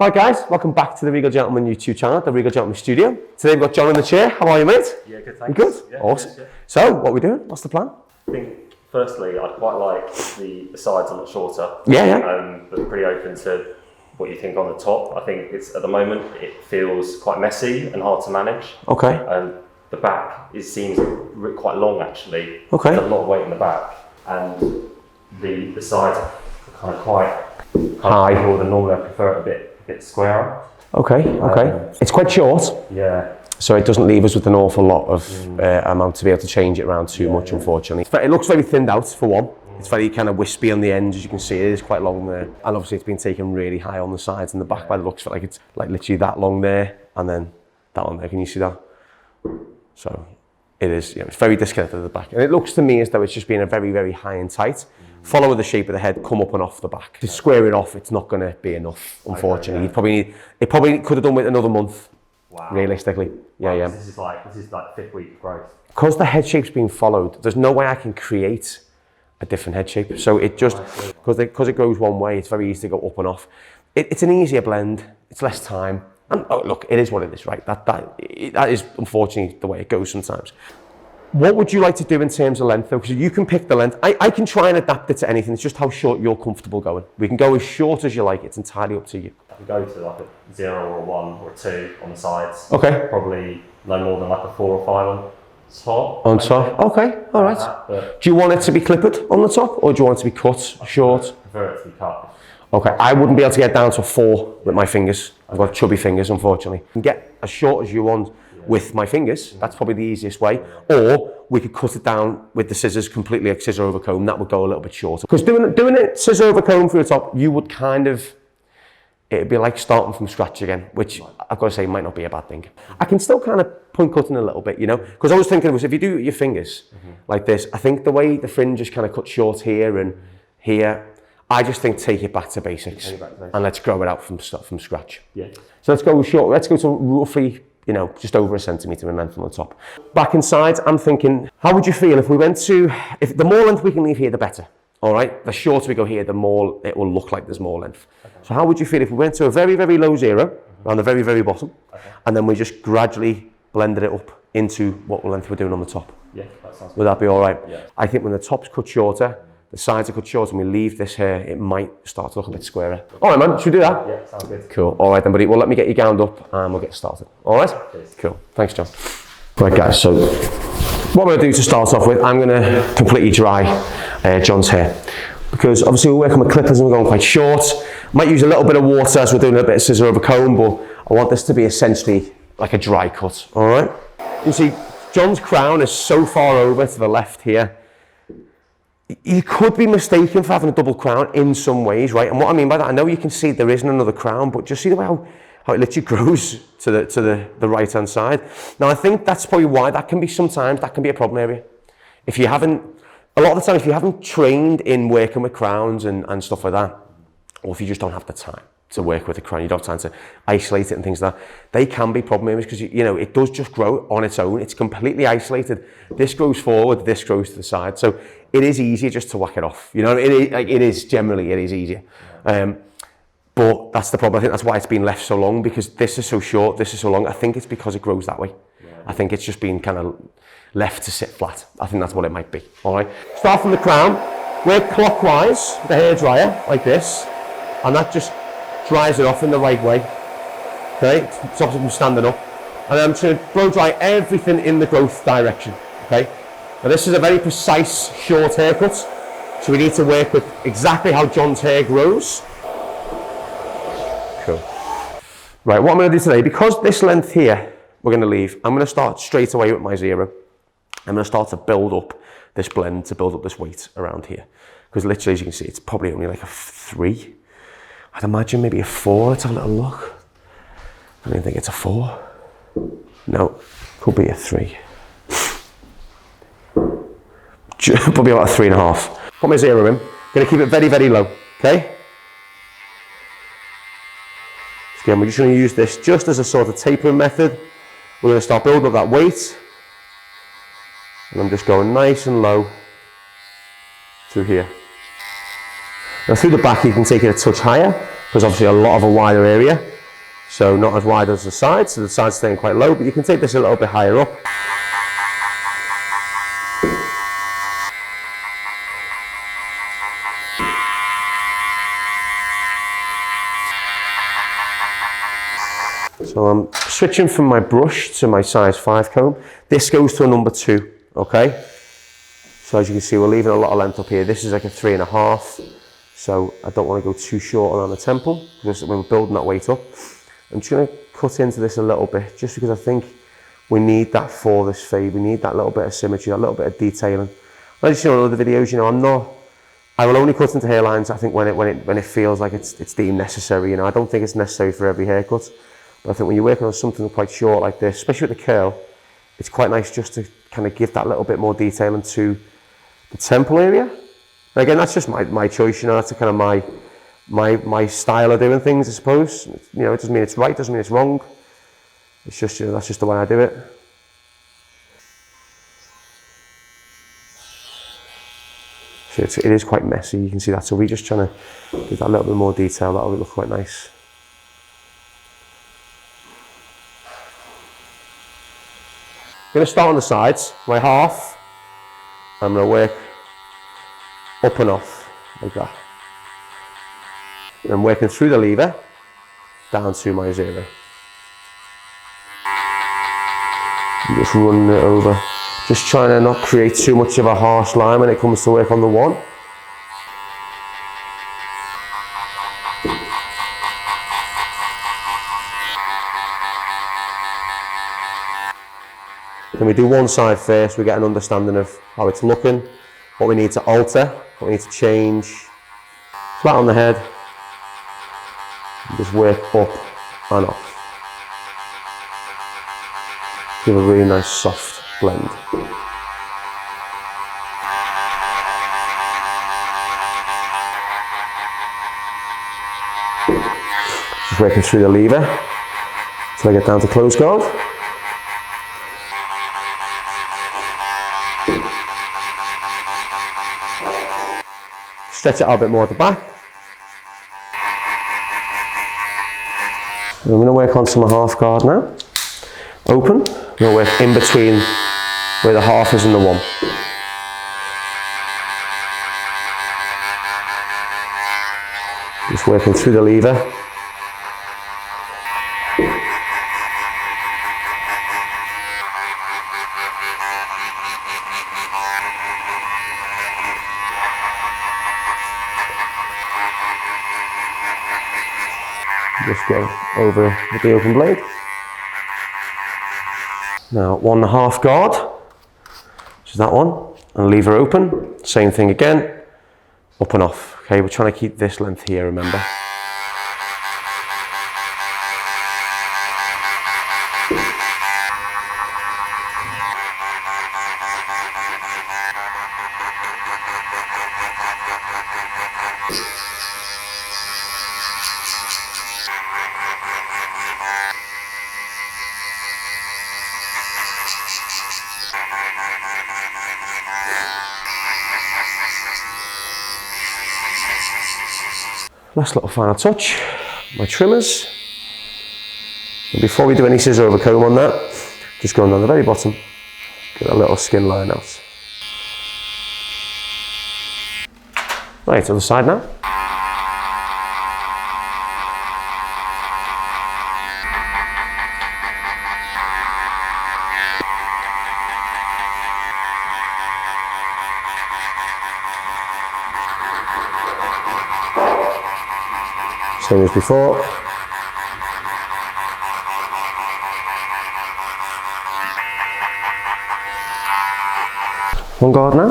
Hi guys, welcome back to the Regal Gentleman YouTube channel, the Regal Gentleman Studio. Today we've got John in the chair. How are you, mate? Yeah, good, thanks. You good? Yeah, awesome. yeah. So, what are we doing? What's the plan? I think, firstly, I'd quite like the sides a lot shorter. Yeah. But pretty open to what you think on the top. I think it's, at the moment, it feels quite messy and hard to manage. Okay. And the back seems quite long, actually. Okay. There's a lot of weight in the back. And the sides are kind of quite high. More than normal. I prefer it a bit squarer. Okay. It's quite short. Yeah. So it doesn't leave us with an awful lot of amount to be able to change it around too much, unfortunately. It looks very thinned out, for one. It's very kind of wispy on the ends, as you can see. It is quite long there. And obviously it's been taken really high on the sides and the back by the looks of it. Like it's like literally that long there and then that one there. Can you see that? So it is, it's very disconnected at the back. And it looks to me as though it's just been a very, very high and tight. Follow the shape of the head, come up and off the back. To square it off, it's not going to be enough, unfortunately. It probably could have done with another month, realistically. Yeah. This is like fifth week growth. Because the head shape's been followed, there's no way I can create a different head shape. So it just, because it goes one way, it's very easy to go up and off. It's an easier blend, it's less time. And look, it is what it is, right? That is unfortunately the way it goes sometimes. What would you like to do in terms of length though? Because you can pick the length. I can try and adapt it to anything. It's just how short you're comfortable going. We can go as short as you like. It's entirely up to you. I can go to like a 0 or a 1 or a 2 on the sides. Okay. Probably no more than like a 4 or 5 on top. On top? Okay, all right. Do you want it to be clippered on the top or do you want it to be cut short? I prefer it to be cut. Okay, I wouldn't be able to get down to a 4 with my fingers. I've got chubby fingers, unfortunately. You can get as short as you want with my fingers. That's probably the easiest way. Or we could cut it down with the scissors, completely like scissor over comb. That would go a little bit shorter. Because doing it scissor over comb through the top, you would it'd be like starting from scratch again, which I've got to say might not be a bad thing. I can still kind of point cutting a little bit, because I was thinking if you do it with your fingers like this, I think the way the fringe is kind of cut short here and here, I just think take it back to basics and let's grow it out from scratch. Yeah. So let's go short. Let's go to roughly, just over 1 centimetre in length on the top. Back and sides, I'm thinking, how would you feel if we went if the more length we can leave here, the better. All right. The shorter we go here, the more it will look like there's more length. Okay. So how would you feel if we went to a very, very low 0 around the very, very bottom, and then we just gradually blended it up into what length we're doing on the top? Yeah, that sounds good. Would that be all right? Yeah. I think when the top's cut shorter, the sides are cut short and we leave this here, it might start to look a bit squarer. All right, man, should we do that? Yeah, sounds good. Cool. All right then, buddy. Well, let me get you gowned up and we'll get started. All right? Cheers. Cool. Thanks, John. Right, guys, so what I'm going to do to start off with, I'm going to completely dry John's hair. Because obviously we're working with clippers and we're going quite short. Might use a little bit of water as we're doing a bit of scissor over comb, but I want this to be essentially like a dry cut. All right? You see, John's crown is so far over to the left here. You could be mistaken for having a double crown in some ways, right? And what I mean by that, I know you can see there isn't another crown, but just see the way how it literally grows to the right hand side. Now I think that's probably why that can be a problem area. A lot of the time, if you haven't trained in working with crowns and stuff like that, or if you just don't have the time to work with a crown, you don't have time to isolate it and things like that, they can be problem areas because it does just grow on its own. It's completely isolated. This grows forward, this grows to the side. So it is easier just to whack it off. It is easier. But that's the problem. I think that's why it's been left so long, because this is so short, this is so long. I think it's because it grows that way. Yeah. I think it's just been kind of left to sit flat. I think that's what it might be. All right. Start from the crown. Work clockwise, the hairdryer, like this, and that just dries it off in the right way. Okay, stops it from standing up. And then I'm just going to blow dry everything in the growth direction. Okay. Now this is a very precise short haircut, so we need to work with exactly how John's hair grows. Cool. Right, what I'm going to do today, because this length here we're going to leave, I'm going to start straight away with my 0. I'm going to start to build up this blend, to build up this weight around here. Because literally, as you can see, it's probably only like a 3. I'd imagine maybe a 4. Let's have a little look. I don't think it's a 4. No, could be a 3. Probably about a 3.5. Put my 0 in. Going to keep it very, very low. Okay. Again, we're just going to use this just as a sort of tapering method. We're going to start building up that weight. And I'm just going nice and low through here. Now through the back you can take it a touch higher, because obviously a lot of a wider area, so not as wide as the sides, so the sides staying quite low, but you can take this a little bit higher up. So I'm switching from my brush to my size 5 comb. This goes to a number 2, okay? So as you can see, we're leaving a lot of length up here. This is like a 3.5, so I don't want to go too short around the temple, because when we're building that weight up. I'm just going to cut into this a little bit, just because I think we need that for this fade. We need that little bit of symmetry, that little bit of detailing. As you see on other videos, you know, I will only cut into hairlines, I think, when it feels like it's deemed necessary. You know, I don't think it's necessary for every haircut. But I think when you're working on something quite short like this, especially with the curl, it's quite nice just to kind of give that little bit more detail into the temple area. And again, that's just my choice, you know, that's kind of my style of doing things, I suppose. You know, it doesn't mean it's right, doesn't mean it's wrong. It's just, you know, that's just the way I do it. So it is quite messy, you can see that. So we're just trying to give that a little bit more detail, that'll look quite nice. I'm going to start on the sides, my half. I'm going to work up and off, like that. And I'm working through the lever, down to my 0. I'm just running it over. Just trying to not create too much of a harsh line when it comes to work on the 1. Then we do one side first, we get an understanding of how it's looking, what we need to alter, what we need to change. Flat on the head, and just work up and off. Give a really nice soft blend. Just working through the lever until I get down to close guard. Stretch it out a bit more at the back. And I'm going to work onto my half guard now. Open. I'm going to work in between where the half is and the 1. Just working through the lever. Just go over with the open blade. Now 1.5 guard, which is that one, and lever open, same thing again, up and off. Okay, we're trying to keep this length here, remember. Last little final touch, my trimmers. And before we do any scissor over comb on that, just going down the very bottom, get a little skin line out. Right, other side now. Same as before. One guard now.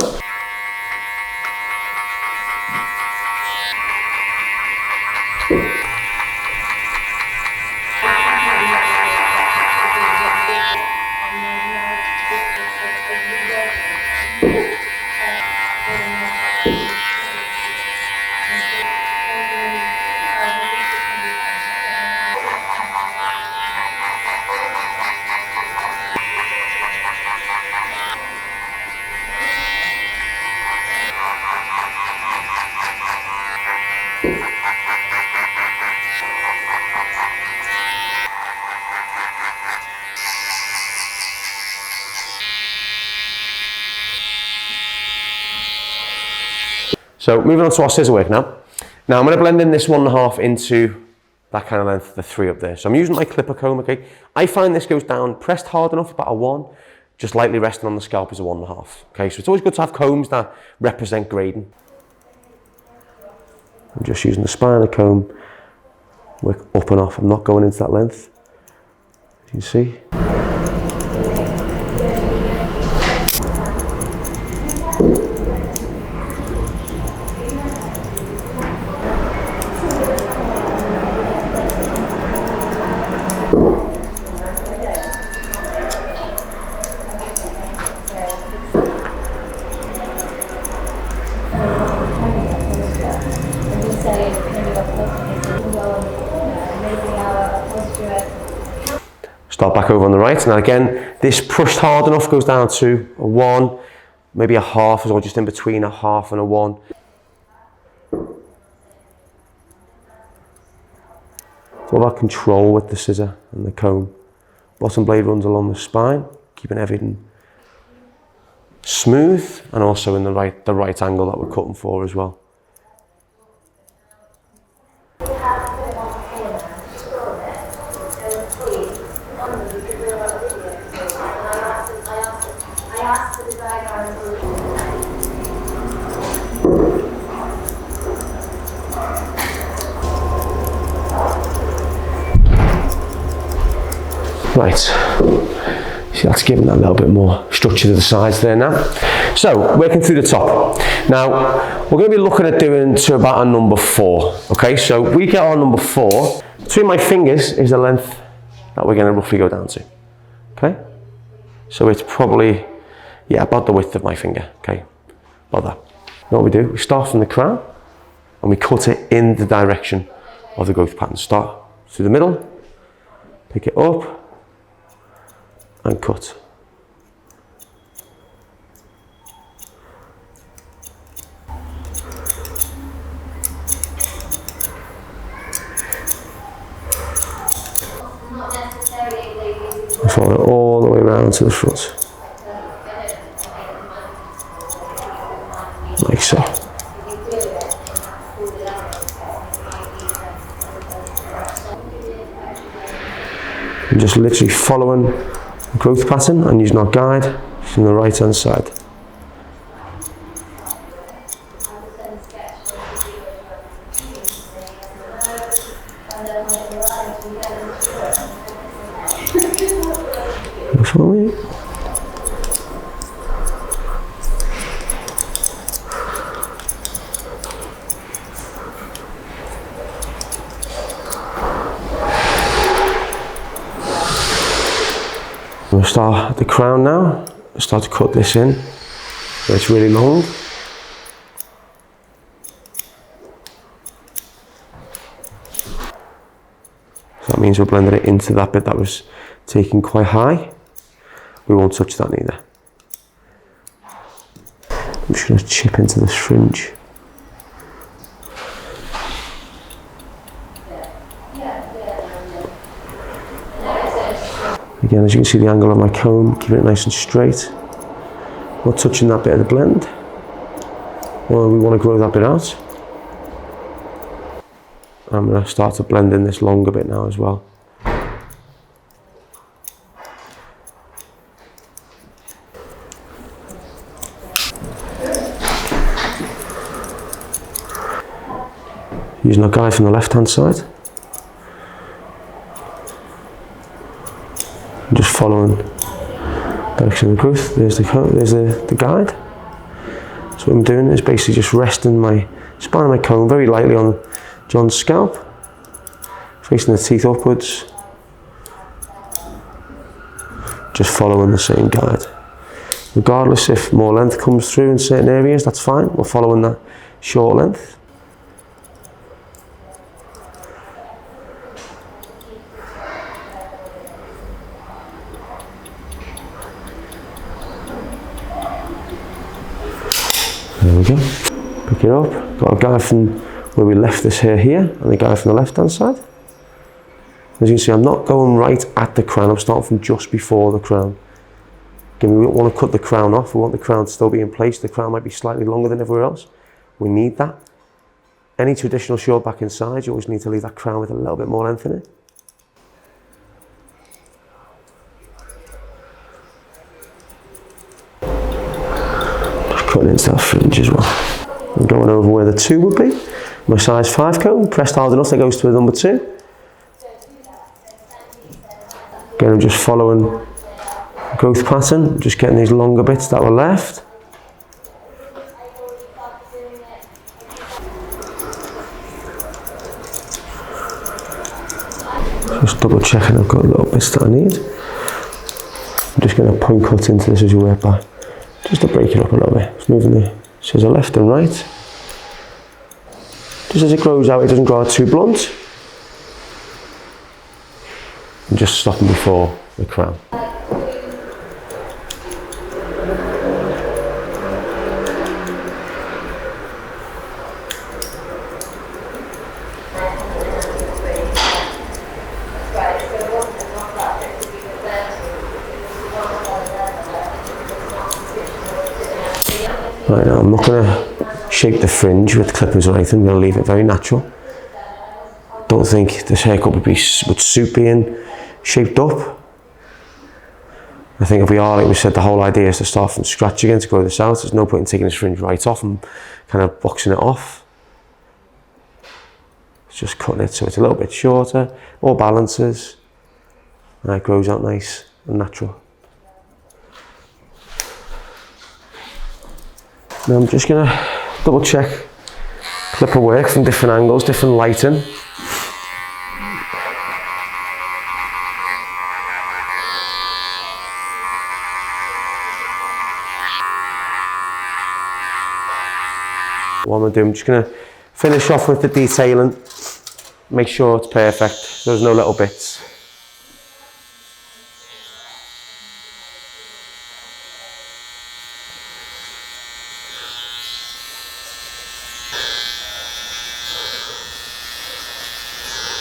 So moving on to our scissor work now. Now I'm going to blend in this 1.5 into that kind of length, the 3 up there. So I'm using my clipper comb, okay? I find this goes down pressed hard enough, about a 1, just lightly resting on the scalp is a 1.5. Okay, so it's always good to have combs that represent grading. I'm just using the spine of the comb, work up and off. I'm not going into that length, as you can see. Start back over on the right. Now again, this pushed hard enough goes down to a 1, maybe a 1/2, or just in between a 1/2 and a 1. It's all about control with the scissor and the comb. Bottom blade runs along the spine, keeping everything smooth and also in the right angle that we're cutting for as well. Right, see that's giving that a little bit more structure to the sides there now. So, working through the top. Now, we're going to be looking at doing to about a number 4. Okay, so we get our number 4. Between my fingers is the length that we're going to roughly go down to. Okay, so it's probably, yeah, about the width of my finger. Okay, about that. Now what we do, we start from the crown and we cut it in the direction of the growth pattern. Start through the middle, pick it up, and cut. Follow it all the way around to the front. Like so. I'm just literally following the growth pattern and using our guide from the right hand side. Follow me. We'll start at the crown now. We'll start to cut this in so it's really long. So that means we're blending it into that bit that was taken quite high. We won't touch that neither. I'm just going to chip into this fringe. Again, as you can see the angle of my comb, keep it nice and straight. Not touching that bit of the blend. Or we want to grow that bit out. I'm going to start to blend in this longer bit now as well. Using our guide from the left hand side. I'm just following the direction of the growth. There's the guide. So what I'm doing is basically just resting my spine of my comb very lightly on John's scalp, facing the teeth upwards, just following the same guide. Regardless if more length comes through in certain areas, that's fine. We're following that short length. There we go. Pick it up. Got a guide from where we left this hair here, and the guide from the left hand side. As you can see, I'm not going right at the crown. I'm starting from just before the crown. Again, we don't want to cut the crown off. We want the crown to still be in place. The crown might be slightly longer than everywhere else. We need that. Any traditional short back inside, you always need to leave that crown with a little bit more length in it. Just cutting into that fringe as well. And going over where the 2 would be. My size 5 comb, pressed hard enough, that goes to the number 2. Again, I'm just following growth pattern, just getting these longer bits that were left. Just double checking I've got little bits that I need. I'm just going to point cut into this as you work back, just to break it up a little bit. Just moving the scissor left and right. Just as it grows out, it doesn't grow out too blunt. And just stopping before the crown. Right, now I'm not going to shape the fringe with clippers or anything, I'm going to leave it very natural. Don't think this haircut would suit being shaped up. I think if we are, like we said, the whole idea is to start from scratch again to grow this out. There's no point in taking this fringe right off and kind of boxing it off. It's just cutting it so it's a little bit shorter, more balances, and it grows out nice and natural. Now I'm just going to double check clipper work from different angles, different lighting. What I'm going to do, I'm just going to finish off with the detailing, make sure it's perfect, there's no little bits.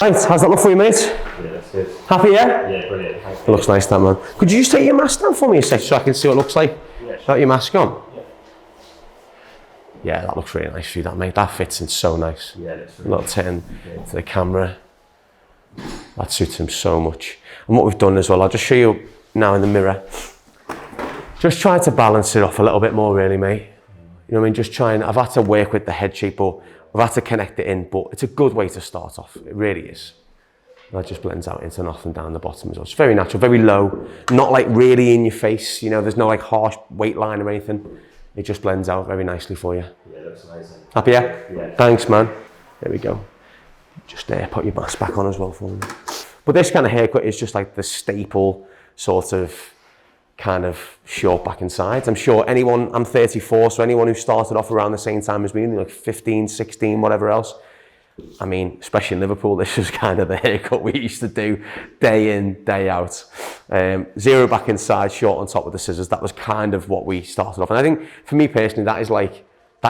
Right, how's that look for you, mate? Yeah, that's good. Happy, yeah? Yeah, brilliant. It looks nice, that man. Could you just take your mask down for me a sec so I can see what it looks like? Yeah, sure. Without your mask on? Yeah. Yeah, that looks really nice for you, that, mate. That fits in so nice. Yeah, that's really Little turn to the camera. That suits him so much. And what we've done as well, I'll just show you now in the mirror. Just try to balance it off a little bit more, really, mate. You know what I mean? Just trying, I've had to work with the head shape, or I've had to connect it in, but it's a good way to start off. It really is. And that just blends out into nothing down the bottom as well. It's very natural, very low, not like really in your face. You know, there's no like harsh weight line or anything. It just blends out very nicely for you. Yeah, that's amazing. Happy, yeah? Yeah. Thanks, man. There we go. Just put your mask back on as well for me. But this kind of haircut is just like the staple sort of kind of short back and sides. I'm sure anyone, I'm 34, so anyone who started off around the same time as me, like 15, 16, whatever else, I mean, especially in Liverpool, this was kind of the haircut we used to do day in, day out. Zero back inside, short on top with the scissors. That was kind of what we started off. And I think for me personally, that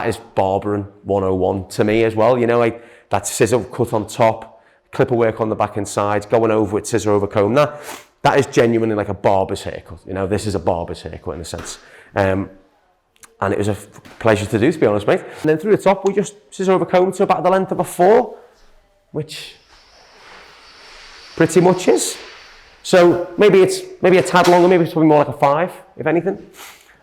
is barbering 101 to me as well. You know, like that scissor cut on top, clipper work on the back and sides, going over with scissor over comb. That is genuinely like a barber's haircut. You know, this is a barber's haircut in a sense. And it was a pleasure to do, to be honest, mate. And then through the top, we just scissor over comb to about the length of a 4, which pretty much is. So maybe a tad longer, maybe it's probably more like a 5, if anything.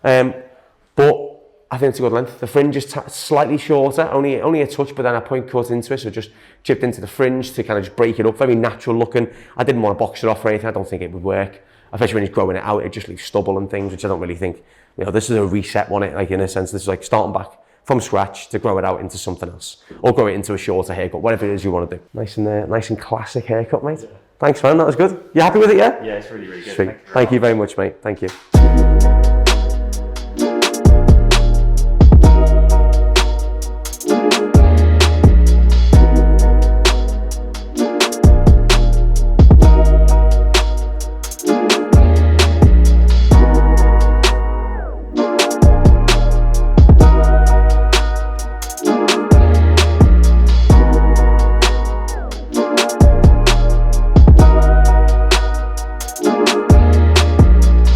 But I think it's a good length. The fringe is slightly shorter, only a touch, but then I point cut into it, so just chipped into the fringe to kind of just break it up, very natural looking. I didn't want to box it off or anything, I don't think it would work. Especially when he's growing it out, it just leaves stubble and things, which I don't really think, you know, this is a reset one, like in a sense, this is like starting back from scratch to grow it out into something else, or grow it into a shorter haircut, whatever it is you want to do. Nice and classic haircut, mate. Yeah. Thanks, man, that was good. You happy with it, yeah? Yeah, it's really, really good. Sweet. Thank you very much, mate. Thank you.